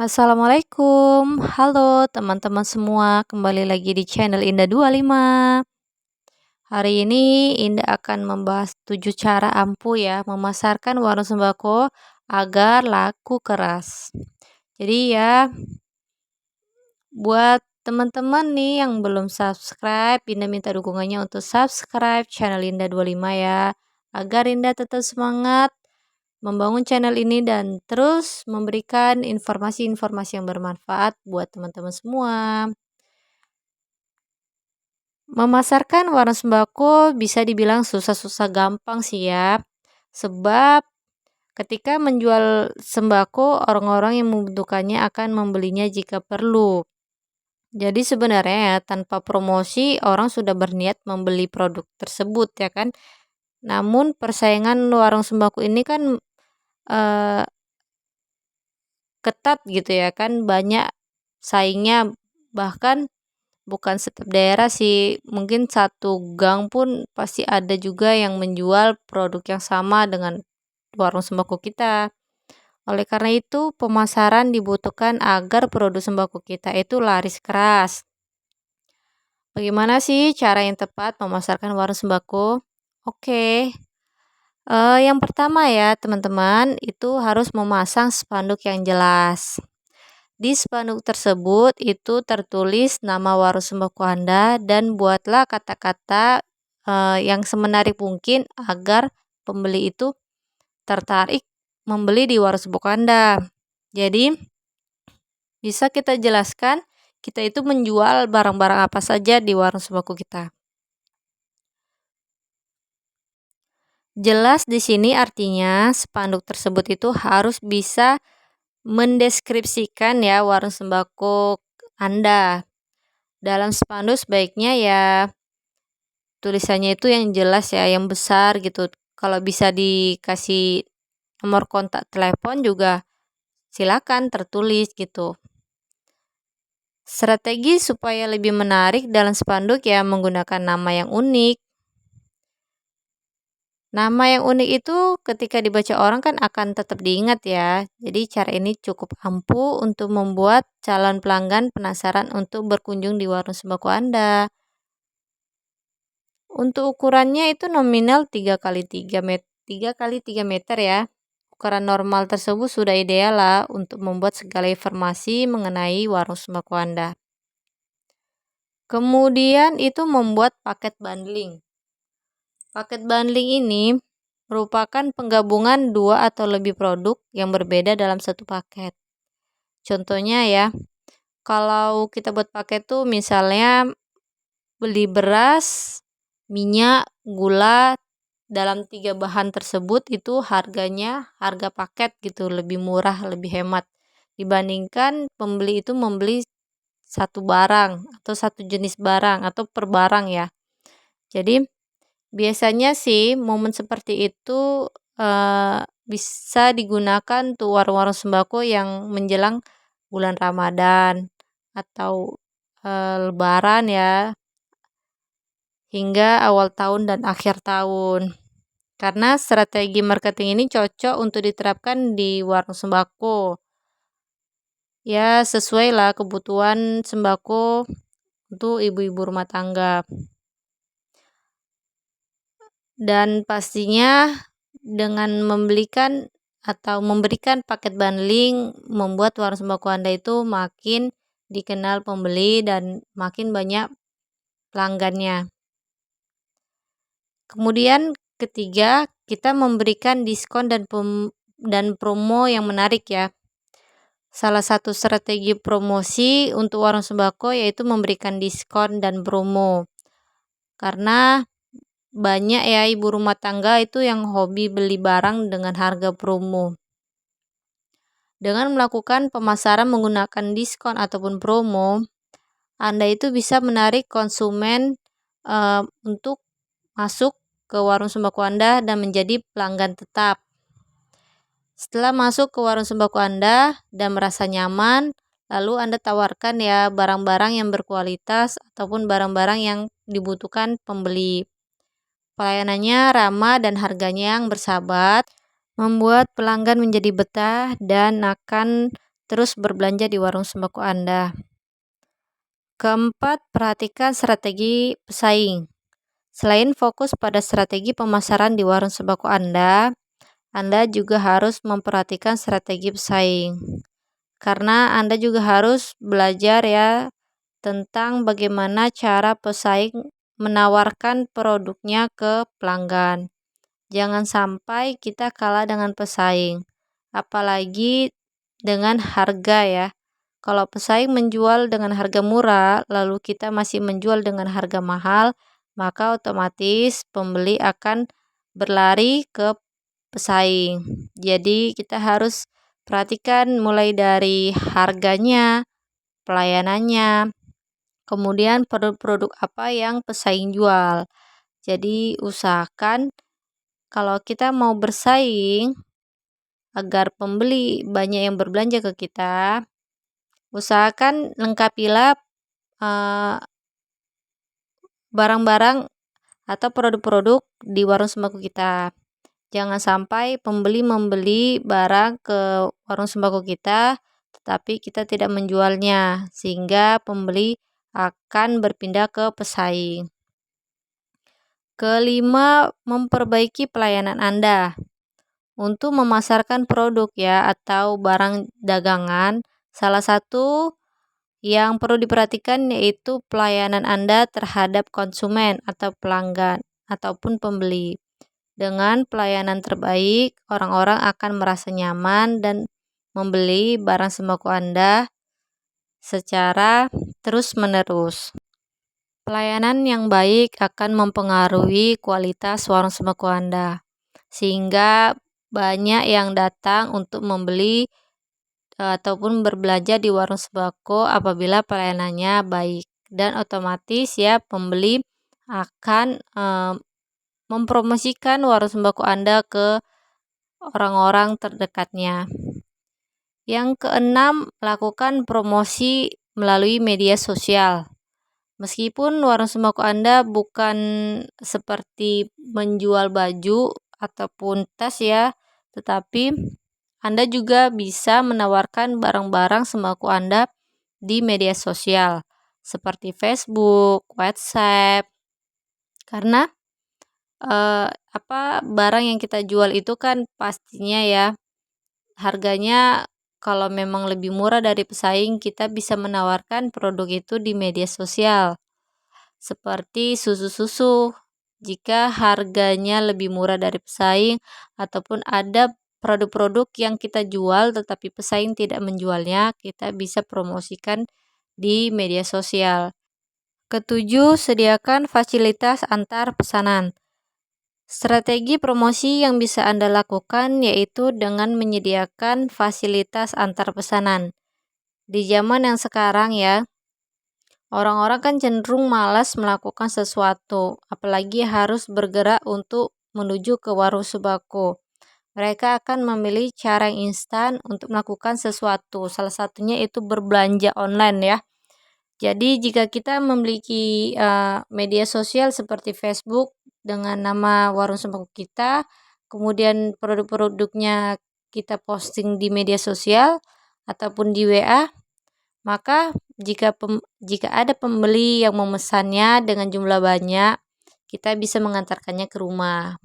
Assalamualaikum, halo teman-teman semua, kembali lagi di channel Indah 25. Hari ini Indah akan membahas 7 cara ampuh ya memasarkan warung sembako agar laku keras. Jadi ya, buat teman-teman nih yang belum subscribe, Indah minta dukungannya untuk subscribe channel Indah 25 ya, agar Indah tetap semangat membangun channel ini dan terus memberikan informasi-informasi yang bermanfaat buat teman-teman semua. Memasarkan warung sembako bisa dibilang susah-susah gampang sih ya. Sebab ketika menjual sembako, orang-orang yang membutuhkannya akan membelinya jika perlu. Jadi sebenarnya ya, tanpa promosi orang sudah berniat membeli produk tersebut ya kan. Namun persaingan warung sembako ini kan eh, ketat gitu ya kan, banyak saingnya, bahkan bukan setiap daerah sih, mungkin satu gang pun pasti ada juga yang menjual produk yang sama dengan warung sembako kita. Oleh karena itu, pemasaran dibutuhkan agar produk sembako kita itu laris keras. Bagaimana sih cara yang tepat memasarkan warung sembako? Oke, yang pertama ya teman-teman, itu harus memasang spanduk yang jelas. Di spanduk tersebut itu tertulis nama warung sembako Anda dan buatlah kata-kata yang semenarik mungkin agar pembeli itu tertarik membeli di warung sembako Anda. Jadi bisa kita jelaskan kita itu menjual barang-barang apa saja di warung sembako kita. Jelas di sini artinya spanduk tersebut itu harus bisa mendeskripsikan ya warung sembako Anda. Dalam spanduk sebaiknya ya tulisannya itu yang jelas ya, yang besar gitu. Kalau bisa dikasih nomor kontak telepon juga silakan tertulis gitu. Strategi supaya lebih menarik dalam spanduk ya menggunakan nama yang unik. Nama yang unik itu ketika dibaca orang kan akan tetap diingat ya. Jadi cara ini cukup ampuh untuk membuat calon pelanggan penasaran untuk berkunjung di warung sembako Anda. Untuk ukurannya itu nominal 3 kali 3 meter ya. Ukuran normal tersebut sudah ideal lah untuk membuat segala informasi mengenai warung sembako Anda. Kemudian itu membuat paket bundling. Paket bundling ini merupakan penggabungan 2 atau lebih produk yang berbeda dalam satu paket. Contohnya ya, kalau kita buat paket tuh misalnya beli beras, minyak, gula, dalam 3 bahan tersebut itu harganya harga paket gitu, lebih murah, lebih hemat dibandingkan pembeli itu membeli satu barang atau satu jenis barang atau per barang ya. Jadi biasanya sih momen seperti itu bisa digunakan tuh warung-warung sembako yang menjelang bulan Ramadan atau Lebaran ya, hingga awal tahun dan akhir tahun. Karena strategi marketing ini cocok untuk diterapkan di warung sembako. Ya, sesuai lah kebutuhan sembako untuk ibu-ibu rumah tangga. Dan pastinya dengan memberikan paket bundling membuat warung sembako Anda itu makin dikenal pembeli dan makin banyak pelanggannya. Kemudian ketiga, kita memberikan diskon dan promo yang menarik ya. Salah satu strategi promosi untuk warung sembako yaitu memberikan diskon dan promo. Karena banyak ya ibu rumah tangga itu yang hobi beli barang dengan harga promo. Dengan melakukan pemasaran menggunakan diskon ataupun promo, Anda itu bisa menarik konsumen untuk masuk ke warung sembako Anda dan menjadi pelanggan tetap. Setelah masuk ke warung sembako Anda dan merasa nyaman, lalu Anda tawarkan ya barang-barang yang berkualitas ataupun barang-barang yang dibutuhkan pembeli. Pelayanannya ramah dan harganya yang bersahabat, membuat pelanggan menjadi betah dan akan terus berbelanja di warung sembako Anda. Keempat, perhatikan strategi pesaing. Selain fokus pada strategi pemasaran di warung sembako Anda juga harus memperhatikan strategi pesaing. Karena Anda juga harus belajar ya tentang bagaimana cara pesaing menawarkan produknya ke pelanggan. Jangan sampai kita kalah dengan pesaing, apalagi dengan harga ya. Kalau pesaing menjual dengan harga murah, lalu kita masih menjual dengan harga mahal, maka otomatis pembeli akan berlari ke pesaing. Jadi kita harus perhatikan mulai dari harganya, pelayanannya, kemudian produk-produk apa yang pesaing jual. Jadi usahakan kalau kita mau bersaing agar pembeli banyak yang berbelanja ke kita, usahakan lengkapilah barang-barang atau produk-produk di warung sembako kita. Jangan sampai pembeli membeli barang ke warung sembako kita, tetapi kita tidak menjualnya, sehingga pembeli akan berpindah ke pesaing. Kelima, memperbaiki pelayanan Anda. Untuk memasarkan produk ya atau barang dagangan, salah satu yang perlu diperhatikan yaitu pelayanan Anda terhadap konsumen atau pelanggan ataupun pembeli. Dengan pelayanan terbaik, orang-orang akan merasa nyaman dan membeli barang sembako Anda secara terus-menerus. Pelayanan yang baik akan mempengaruhi kualitas warung sembako Anda, sehingga banyak yang datang untuk membeli ataupun berbelanja di warung sembako apabila pelayanannya baik, dan otomatis ya pembeli akan mempromosikan warung sembako Anda ke orang-orang terdekatnya. Yang keenam, lakukan promosi melalui media sosial. Meskipun warung sembako Anda bukan seperti menjual baju ataupun tas ya, tetapi Anda juga bisa menawarkan barang-barang sembako Anda di media sosial seperti Facebook, WhatsApp. Karena barang yang kita jual itu kan pastinya ya harganya kalau memang lebih murah dari pesaing, kita bisa menawarkan produk itu di media sosial. Seperti susu-susu, jika harganya lebih murah dari pesaing ataupun ada produk-produk yang kita jual tetapi pesaing tidak menjualnya, kita bisa promosikan di media sosial. Ketujuh, sediakan fasilitas antar pesanan. Strategi promosi yang bisa Anda lakukan yaitu dengan menyediakan fasilitas antar pesanan. Di zaman yang sekarang ya, orang-orang kan cenderung malas melakukan sesuatu, apalagi harus bergerak untuk menuju ke warung sembako. Mereka akan memilih cara yang instan untuk melakukan sesuatu. Salah satunya itu berbelanja online ya. Jadi jika kita memiliki media sosial seperti Facebook dengan nama warung sembako kita, kemudian produk-produknya kita posting di media sosial ataupun di WA, maka jika ada pembeli yang memesannya dengan jumlah banyak, kita bisa mengantarkannya ke rumah.